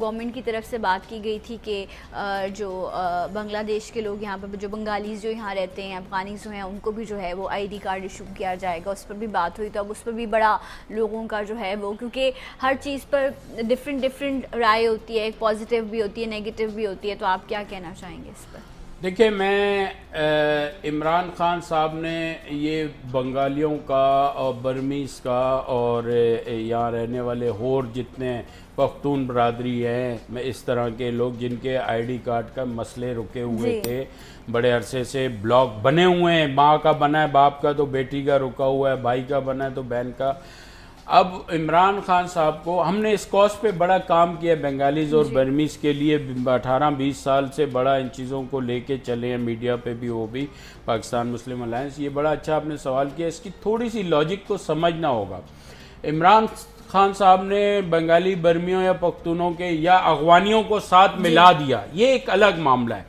Government کی طرف سے بات کی گئی تھی کہ جو بنگلہ دیش کے لوگ یہاں پر جو بنگالیز جو یہاں رہتے ہیں افغانیز جو ہیں ان کو بھی جو ہے وہ آئی ڈی کارڈ ایشو کیا جائے گا، اس پر بھی بات ہوئی تو اب اس پر بھی بڑا لوگوں کا جو ہے وہ، کیونکہ ہر چیز پر ڈفرینٹ رائے ہوتی ہے، ایک پازیٹیو بھی ہوتی ہے نیگیٹیو بھی ہوتی ہے، تو آپ کیا کہنا چاہیں گے اس پر؟ دیکھیں، میں عمران خان صاحب نے یہ بنگالیوں کا اور برمیز کا اور یہاں رہنے والے ہور جتنے پختون برادری ہیں، میں اس طرح کے لوگ جن کے آئی ڈی کارڈ کا مسئلے رکے ہوئے تھے، بڑے عرصے سے بلاک بنے ہوئے ہیں، ماں کا بنا ہے باپ کا تو بیٹی کا رکا ہوا ہے، بھائی کا بنا ہے تو بہن کا۔ اب عمران خان صاحب کو ہم نے اس کوز پہ بڑا کام کیا بنگالیز اور برمیز کے لیے، 18-20 سال سے بڑا ان چیزوں کو لے کے چلے ہیں، میڈیا پہ بھی، وہ بھی پاکستان مسلم الائنس۔ یہ بڑا اچھا آپ نے سوال کیا، اس کی تھوڑی سی لاجک کو سمجھنا ہوگا۔ عمران خان صاحب نے بنگالی برمیوں یا پختونوں کے یا افغانیوں کو ساتھ ملا دیا، یہ ایک الگ معاملہ ہے۔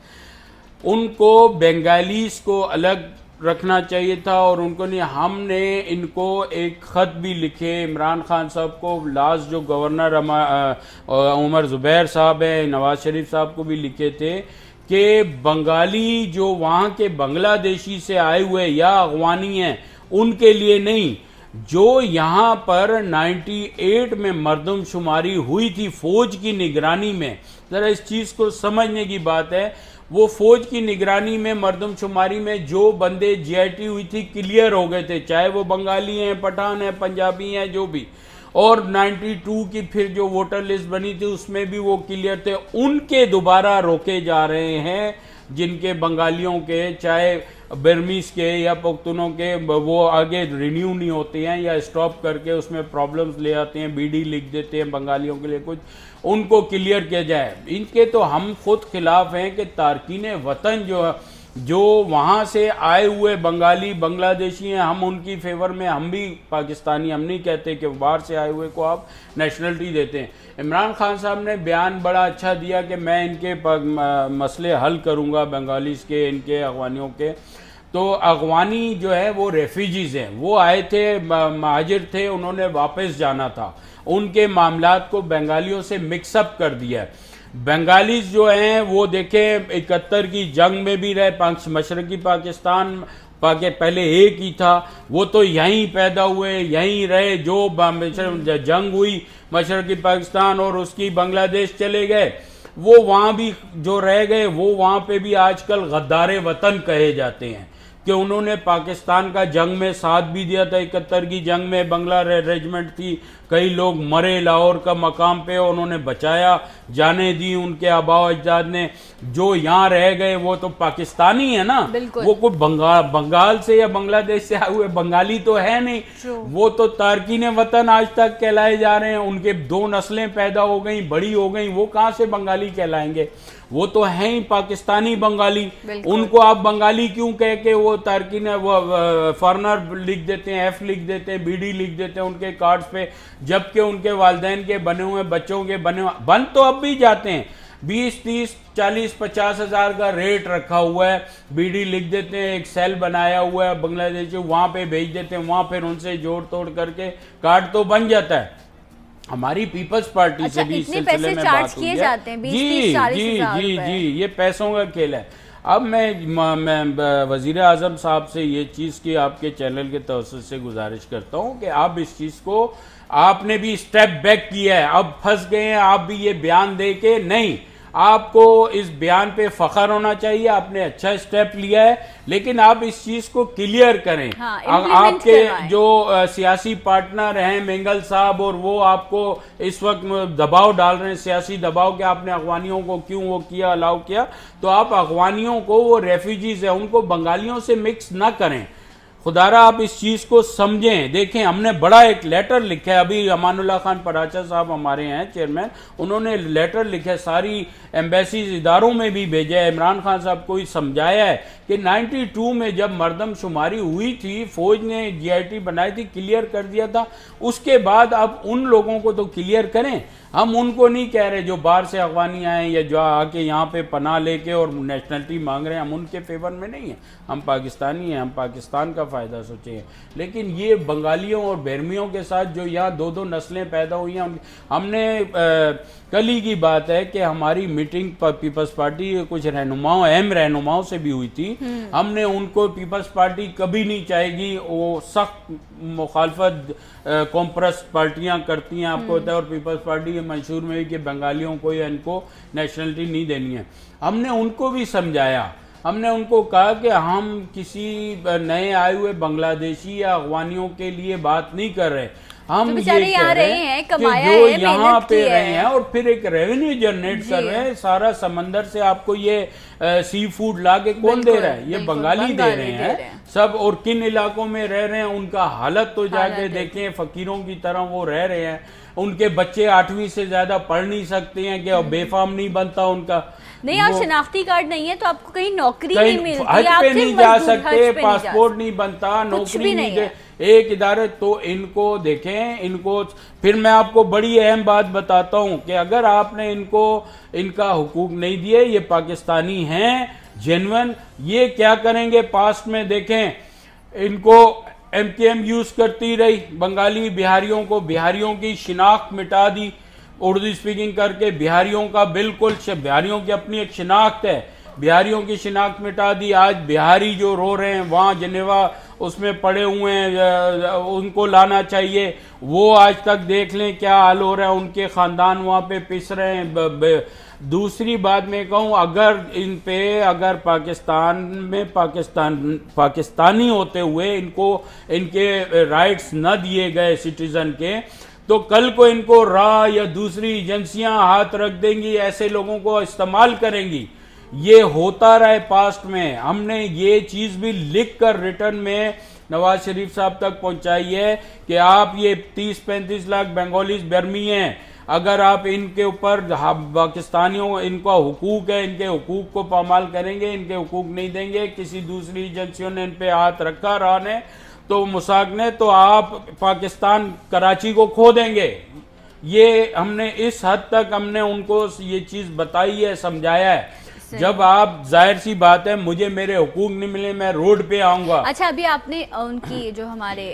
ان کو بنگالیز کو الگ رکھنا چاہیے تھا اور ان کو نہیں۔ ہم نے ان کو ایک خط بھی لکھے عمران خان صاحب کو، لاس جو گورنر عمر زبیر صاحب ہیں، نواز شریف صاحب کو بھی لکھے تھے کہ بنگالی جو وہاں کے بنگلہ دیشی سے آئے ہوئے یا افغانی ہیں ان کے لیے نہیں، جو یہاں پر 98 میں مردم شماری ہوئی تھی فوج کی نگرانی میں، ذرا اس چیز کو سمجھنے کی بات ہے، وہ فوج کی نگرانی میں مردم شماری میں جو بندے جی آئی ٹی ہوئی تھی کلیئر ہو گئے تھے، چاہے وہ بنگالی ہیں، پٹھان ہیں، پنجابی ہیں، جو بھی، اور 92 کی پھر جو ووٹر لسٹ بنی تھی اس میں بھی وہ کلیئر تھے، ان کے دوبارہ روکے جا رہے ہیں، جن کے بنگالیوں کے چاہے برمیز کے یا پختونوں کے وہ آگے رینیو نہیں ہوتے ہیں یا اسٹاپ کر کے اس میں پرابلمز لے آتے ہیں، بی ڈی لکھ دیتے ہیں بنگالیوں کے لیے کچھ، ان کو کلیئر کیا جائے۔ ان کے تو ہم خود خلاف ہیں کہ تارکین وطن جو وہاں سے آئے ہوئے بنگالی بنگلہ دیشی ہیں، ہم ان کی فیور میں، ہم بھی پاکستانی، ہم نہیں کہتے کہ باہر سے آئے ہوئے کو آپ نیشنلٹی دیتے ہیں۔ عمران خان صاحب نے بیان بڑا اچھا دیا کہ میں ان کے مسئلے حل کروں گا، بنگالیز کے، ان کے افغانیوں کے۔ تو افغانی جو ہے وہ ریفیوجیز ہیں، وہ آئے تھے، مہاجر تھے، انہوں نے واپس جانا تھا، ان کے معاملات کو بنگالیوں سے مکس اپ کر دیا ہے۔ بنگالیز جو ہیں وہ دیکھیں 71 کی جنگ میں بھی رہے، مشرقی پاکستان پہلے ایک ہی تھا، وہ تو یہیں پیدا ہوئے، یہیں رہے، جو جنگ ہوئی مشرقی پاکستان اور اس کی بنگلہ دیش چلے گئے، وہ وہاں بھی جو رہ گئے، وہ وہاں پہ بھی آج کل غدار وطن کہے جاتے ہیں کہ انہوں نے پاکستان کا جنگ میں ساتھ بھی دیا تھا۔ 71 کی جنگ میں بنگلہ ریجمنٹ تھی، کئی لوگ مرے لاہور کا مقام پہ، انہوں نے بچایا، جانیں دی ان کے آباء و اجداد نے۔ جو یہاں رہ گئے وہ تو پاکستانی ہے نا، وہ کوئی بنگال سے یا بنگلہ دیش سے آئے ہوئے بنگالی تو ہے نہیں، وہ تو تارکین وطن آج تک کہلائے جا رہے ہیں۔ ان کے 2 نسلیں پیدا ہو گئیں، بڑی ہو گئیں، وہ کہاں سے بنگالی کہلائیں گے؟ وہ تو ہیں ہی پاکستانی بنگالی۔ ان کو آپ بنگالی کیوں کہہ کے وہ تارکین فارنر لکھ دیتے ہیں، ایف لکھ دیتے ہیں، بی ڈی لکھ دیتے ہیں ان کے کارڈز پہ، جبکہ ان کے والدین کے بنے ہوئے، بچوں کے بنے ہوئے، بن تو اب بھی جاتے ہیں، 20 30 40 50 ہزار کا ریٹ رکھا ہوا ہے، بی ڈی لکھ دیتے ہیں، ایک سیل بنایا ہوا ہے بنگلہ دیش، وہاں پہ بھیج دیتے ہیں، وہاں پھر ان سے جوڑ توڑ کر کے کارڈ تو بن جاتا ہے۔ ہماری پیپلز پارٹی سے بھی اس سلسلے میں بات ہوئی ہے۔ جی یہ پیسوں کا کھیل ہے۔ اب میں وزیر اعظم صاحب سے یہ چیز کی آپ کے چینل کے توسط سے گزارش کرتا ہوں کہ آپ اس چیز کو، آپ نے بھی اسٹیپ بیک کیا ہے، اب پھنس گئے ہیں، آپ بھی یہ بیان دے کے نہیں، آپ کو اس بیان پہ فخر ہونا چاہیے، آپ نے اچھا اسٹیپ لیا ہے، لیکن آپ اس چیز کو کلیئر کریں۔ آپ کے جو سیاسی پارٹنر ہیں مینگل صاحب، اور وہ آپ کو اس وقت دباؤ ڈال رہے ہیں، سیاسی دباؤ، کہ آپ نے افغانیوں کو کیوں وہ کیا، الاؤ کیا، تو آپ افغانیوں کو، وہ ریفیوجیز ہیں، ان کو بنگالیوں سے مکس نہ کریں۔ خدا را آپ اس چیز کو سمجھیں۔ دیکھیں ہم نے بڑا ایک لیٹر لکھا ہے، ابھی امان اللہ خان پراچا صاحب ہمارے ہیں چیئرمین، انہوں نے لیٹر لکھا ہے، ساری ایمبیسیز اداروں میں بھی بھیجا ہے، عمران خان صاحب کو سمجھایا ہے کہ 92 میں جب مردم شماری ہوئی تھی، فوج نے جی آئی ٹی بنائی تھی، کلیئر کر دیا تھا، اس کے بعد اب ان لوگوں کو تو کلیئر کریں۔ ہم ان کو نہیں کہہ رہے جو باہر سے افغانی آئے یا جو آ کے یہاں پہ پناہ لے کے اور نیشنلٹی مانگ رہے ہیں، ہم ان کے فیور میں نہیں ہیں، ہم پاکستانی ہیں، ہم پاکستان کا فائدہ سوچیں ہیں. لیکن یہ بنگالیوں اور برمیوں کے ساتھ جو یہاں دو نسلیں پیدا ہوئی ہیں، ہم نے کل ہی کی بات ہے کہ ہماری میٹنگ پیپلز پارٹی کچھ رہنماؤں، اہم رہنماؤں سے بھی ہوئی تھی. ہم نے ان کو، پیپلز پارٹی کبھی نہیں چاہے گی، وہ سخت مخالفت کمپرس پارٹیاں کرتی ہیں، آپ کو ہوتا ہے، اور پیپلز پارٹی کے منشور میں بھی کہ بنگالیوں کو یا ان کو نیشنلٹی نہیں دینی ہے. ہم نے ان کو بھی سمجھایا، ہم نے ان کو کہا کہ ہم کسی نئے آئے ہوئے بنگلہ دیشی یا افغانیوں کے لیے بات نہیں کر رہے، ہم یہ کہہ رہے ہیں کہ جو یہاں پہ رہے ہیں اور پھر ایک ریونیو جنریٹ کر رہے ہیں، سارا سمندر سے آپ کو یہ سی فوڈ لا کے کون دے رہا ہے؟ یہ بنگالی دے رہے ہیں سب. اور کن علاقوں میں رہ رہے ہیں ان کا حالت تو جا کے دیکھیں، فقیروں کی طرح وہ رہ رہے ہیں. ان کے بچے 8ویں سے زیادہ پڑھ نہیں سکتے ہیں کہ بے فارم نہیں بنتا ان کا، نہیں، اور شناختی کارڈ نہیں ہے تو آپ کو کہیں نوکری نہیں ملتی، حج پہ نہیں جا سکتے، پاسپورٹ نہیں بنتا، نوکری نہیں دے ایک ادارے. تو ان کو دیکھیں، ان کو پھر میں آپ کو بڑی اہم بات بتاتا ہوں کہ اگر آپ نے ان کو ان کا حقوق نہیں دیے، یہ پاکستانی ہیں جینون، یہ کیا کریں گے پاسٹ میں دیکھیں. ان کو ایم کے ایم یوز کرتی رہی، بنگالی بہاریوں کو، بہاریوں کی شناخت مٹا دی، اردو اسپیکنگ کر کے بہاریوں کا بالکل، بہاریوں کی اپنی ایک شناخت ہے، بہاریوں کی شناخت مٹا دی. آج بہاری جو رو رہے ہیں وہاں جنیوا اس میں پڑے ہوئے ہیں، ان کو لانا چاہیے. وہ آج تک دیکھ لیں کیا حال ہو رہا ہے، ان کے خاندان وہاں پہ پس رہے ہیں. دوسری بات میں کہوں، اگر ان پہ، اگر پاکستان میں پاکستانی ہوتے ہوئے ان کو ان کے رائٹس نہ دیے گئے سٹیزن کے، تو کل کو ان کو را یا دوسری ایجنسیاں ہاتھ رکھ دیں گی، ایسے لوگوں کو استعمال کریں گی. یہ ہوتا رہے پاسٹ میں. ہم نے یہ چیز بھی لکھ کر ریٹرن میں نواز شریف صاحب تک پہنچائی ہے کہ آپ یہ 30-35 لاکھ بنگالیز برمی ہیں، اگر آپ ان کے اوپر پاکستانیوں، ان کا حقوق ہے، ان کے حقوق کو پامال کریں گے، ان کے حقوق نہیں دیں گے، کسی دوسری ایجنسیوں نے ان پہ ہاتھ رکھا رہا نے تو مساق نے، تو آپ پاکستان کراچی کو کھو دیں گے. یہ ہم نے اس حد تک ہم نے ان کو یہ چیز بتائی ہے، سمجھایا ہے. جب آپ، ظاہر سی بات ہے، مجھے میرے حقوق نہیں ملے، میں روڈ پہ آؤں گا. اچھا، ابھی آپ نے ان کی جو ہمارے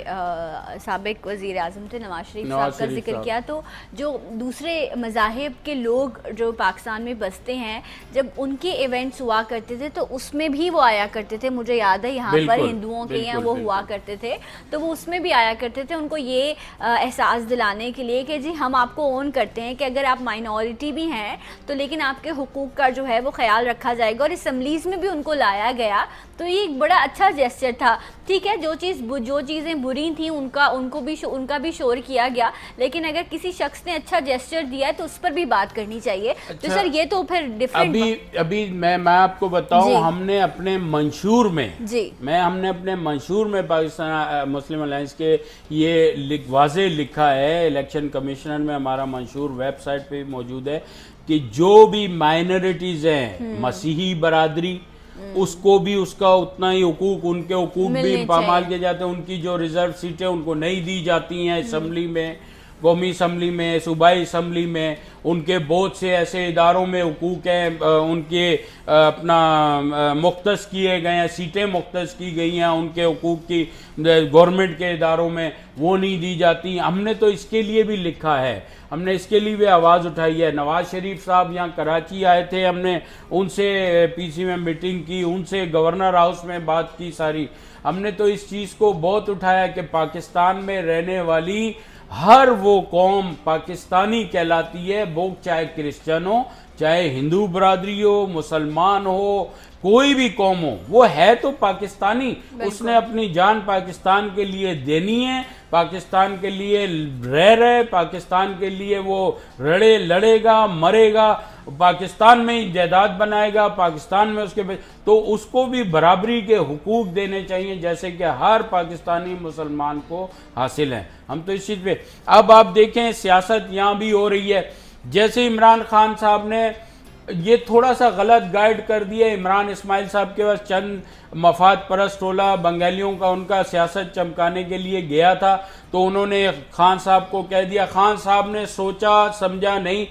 سابق وزیر اعظم تھے نواز شریف صاحب کا ذکر کیا، تو جو دوسرے مذاہب کے لوگ جو پاکستان میں بستے ہیں، جب ان کے ایونٹس ہوا کرتے تھے تو اس میں بھی وہ آیا کرتے تھے. مجھے یاد ہے یہاں پر ہندوؤں کے یہاں وہ ہوا کرتے تھے تو وہ اس میں بھی آیا کرتے تھے، ان کو یہ احساس دلانے کے لیے کہ جی ہم آپ کو اون کرتے ہیں کہ اگر آپ مائنورٹی بھی ہیں تو لیکن آپ کے حقوق کا جو ہے وہ خیال رکھا جائے گا. اور اسمبلیز میں بھی ان کو لایا گیا تو یہ ایک بڑا اچھا جیسچر تھا. ٹھیک ہے، جو چیزیں بری تھیں ان کا بھی شور کیا گیا، لیکن اگر کسی شخص نے اچھا جیسچر دیا ہے تو اس پر بھی بات کرنی چاہیے. تو سر یہ تو پھر ڈیفرنٹ، ابھی میں آپ کو بتاؤں، ہم نے اپنے منشور میں، ہم نے اپنے منشور میں پاکستان مسلم الائنس کے یہ واضح لکھا ہے، الیکشن کمیشنر میں ہمارا منشور ویب سائٹ پہ موجود ہے، کہ جو بھی مائنورٹیز ہیں، مسیحی برادری، اس کو بھی اس کا اتنا ہی حقوق، ان کے حقوق بھی پامال کیے جاتے ہیں. ان کی جو ریزرو سیٹیں ان کو نہیں دی جاتی ہیں اسمبلی میں، قومی اسمبلی میں، صوبائی اسمبلی میں. ان کے بہت سے ایسے اداروں میں حقوق ہیں، ان کے اپنا مختص کیے گئے ہیں، سیٹیں مختص کی گئی ہیں ان کے حقوق کی گورنمنٹ کے اداروں میں، وہ نہیں دی جاتی. ہم نے تو اس کے لیے بھی لکھا ہے، ہم نے اس کے لیے بھی آواز اٹھائی ہے. نواز شریف صاحب یہاں کراچی آئے تھے، ہم نے ان سے پی سی میں میٹنگ کی، ان سے گورنر ہاؤس میں بات کی ساری. ہم نے تو اس چیز کو بہت اٹھایا کہ پاکستان میں رہنے والی ہر وہ قوم پاکستانی کہلاتی ہے، وہ چاہے کرسچن ہو، چاہے ہندو برادری ہو، مسلمان ہو، کوئی بھی قوم ہو، وہ ہے تو پاکستانی. اس نے اپنی جان پاکستان کے لیے دینی ہے، پاکستان کے لیے رہے، پاکستان کے لیے وہ لڑے گا، مرے گا، پاکستان میں ہی جائیداد بنائے گا، پاکستان میں اس کے تو اس کو بھی برابری کے حقوق دینے چاہیے جیسے کہ ہر پاکستانی مسلمان کو حاصل ہیں. ہم تو اس چیز پہ، اب آپ دیکھیں سیاست یہاں بھی ہو رہی ہے. جیسے عمران خان صاحب نے یہ تھوڑا سا غلط گائیڈ کر دیا عمران اسماعیل صاحب کے پاس چند مفاد پرست ٹولہ بنگالیوں کا ان کا سیاست چمکانے کے لیے گیا تھا، تو انہوں نے خان صاحب کو کہہ دیا. خان صاحب نے سوچا سمجھا نہیں،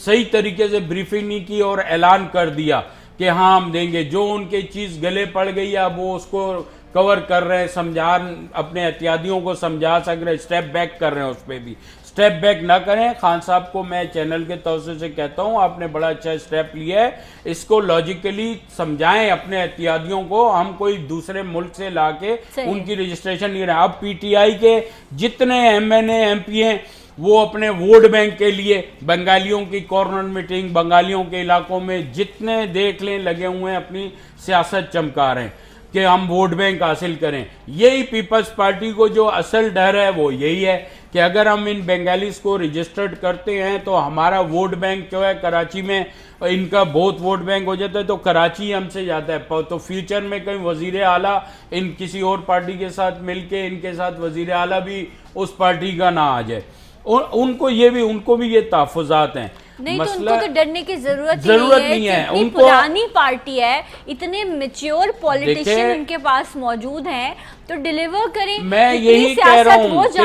صحیح طریقے سے بریفنگ نہیں کی اور اعلان کر دیا کہ ہاں ہم دیں گے. جو ان کی چیز گلے پڑ گئی اب وہ اس کو کور کر رہے ہیں، اپنے احتیاطیوں کو سمجھا سک رہے ہیں، اسٹیپ بیک کر رہے ہیں. اس پہ بھی اسٹیپ بیک نہ کریں. خان صاحب کو میں چینل کے توسط سے کہتا ہوں آپ نے بڑا اچھا اسٹیپ لیا ہے، اس کو لاجیکلی سمجھائیں اپنے احتیاطیوں کو. ہم کوئی دوسرے ملک سے لا کے ان کی رجسٹریشن نہیں رہے. اب پی ٹی آئی کے جتنے M N A M P ہیں وہ اپنے ووٹ بینک کے لیے بنگالیوں کی کارنر میٹنگ، بنگالیوں کے علاقوں میں جتنے دیکھ لیں لگے ہوئے ہیں اپنی سیاست چمکا رہے ہیں کہ ہم ووٹ بینک حاصل کریں. یہی پیپلز پارٹی کو جو اصل ڈر ہے وہ یہی ہے کہ اگر ہم ان بنگالیز کو رجسٹرڈ کرتے ہیں تو ہمارا ووٹ بینک جو ہے کراچی میں ان کا بہت ووٹ بینک ہو جاتا ہے، تو کراچی ہم سے جاتا ہے. تو فیوچر میں کہیں وزیر اعلیٰ ان کسی اور پارٹی کے ساتھ مل کے ان کے ساتھ وزیر اعلیٰ بھی اس پارٹی کا نہ آ جائے. ان کو بھی یہ تحفظات ہیں. نہیں تو ان کو تو ڈرنے کی ضرورت نہیں ہے. اتنی پرانی پارٹی ہے، اتنے میچور پولیٹیشین ان کے پاس موجود ہیں، تو ڈیلیور کریں. میں یہی کہہ رہا ہوں کہ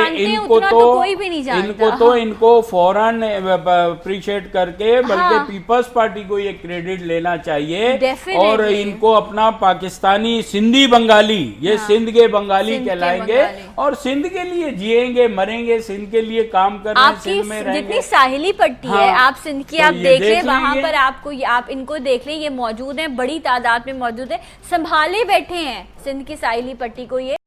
ان کو فوراً اپریشیٹ کر کے بلکہ پیپلز پارٹی کو یہ کریڈٹ لینا چاہیے اور ان کو اپنا پاکستانی سندھی بنگالی، یہ سندھ کے بنگالی کہلائیں گے اور سندھ کے لیے جیئیں گے مریں گے، سندھ کے لیے کام کریں گے، سندھ میں رہیں گے. جتنی ساحلی پٹی ہے آپ سندھ کی آپ دیکھ لیں، وہاں پر آپ ان کو دیکھ لیں، یہ موجود ہیں، بڑی تعداد میں موجود ہیں، سنبھالے بیٹھے ہیں سندھ کی ساحلی پٹی کو. یہ